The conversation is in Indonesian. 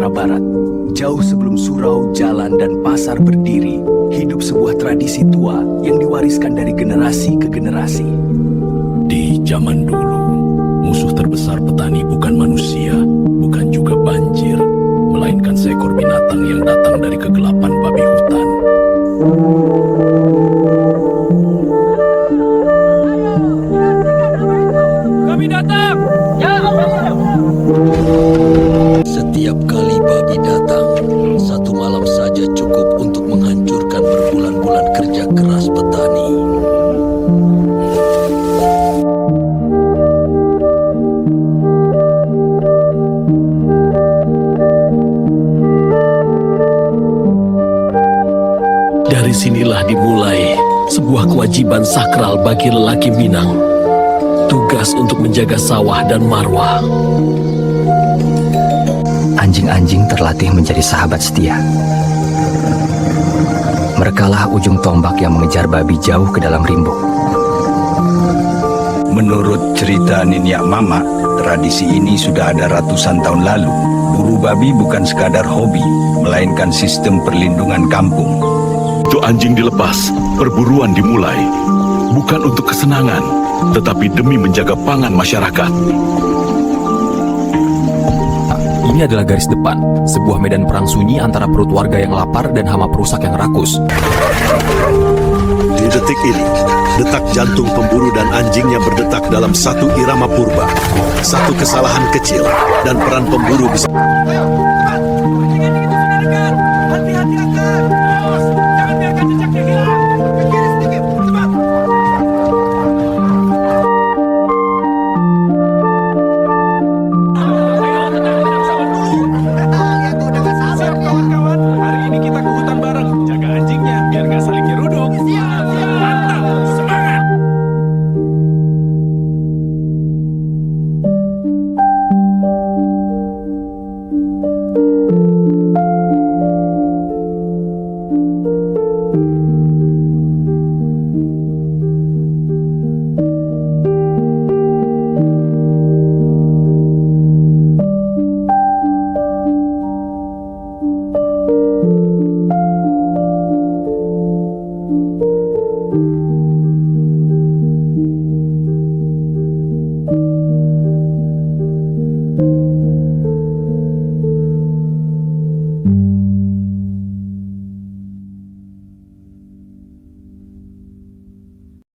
Sumatera Barat. Jauh sebelum surau, jalan, dan pasar berdiri, hidup sebuah tradisi tua yang diwariskan dari generasi ke generasi. Di zaman dulu, musuh terbesar petani bukan manusia, bukan juga banjir, melainkan seekor binatang yang datang dari kegelapan babi hutan. Kami datang! Ya Allah! Setiap kali babi datang, satu malam saja cukup untuk menghancurkan berbulan-bulan kerja keras petani. Dari sinilah dimulai sebuah kewajiban sakral bagi lelaki Minang. Tugas untuk menjaga sawah dan marwah. Anjing-anjing terlatih menjadi sahabat setia. Merekalah ujung tombak yang mengejar babi jauh ke dalam rimbuk. Menurut cerita Nenek Mama, tradisi ini sudah ada ratusan tahun lalu. Buru babi bukan sekadar hobi, melainkan sistem perlindungan kampung. Itu anjing dilepas, perburuan dimulai. Bukan untuk kesenangan, tetapi demi menjaga pangan masyarakat. Ini adalah garis depan, sebuah medan perang sunyi antara perut warga yang lapar dan hama perusak yang rakus. Di detik ini, detak jantung pemburu dan anjingnya berdetak dalam satu irama purba. Satu kesalahan kecil, dan peran pemburu bisa... Hati-hati akan!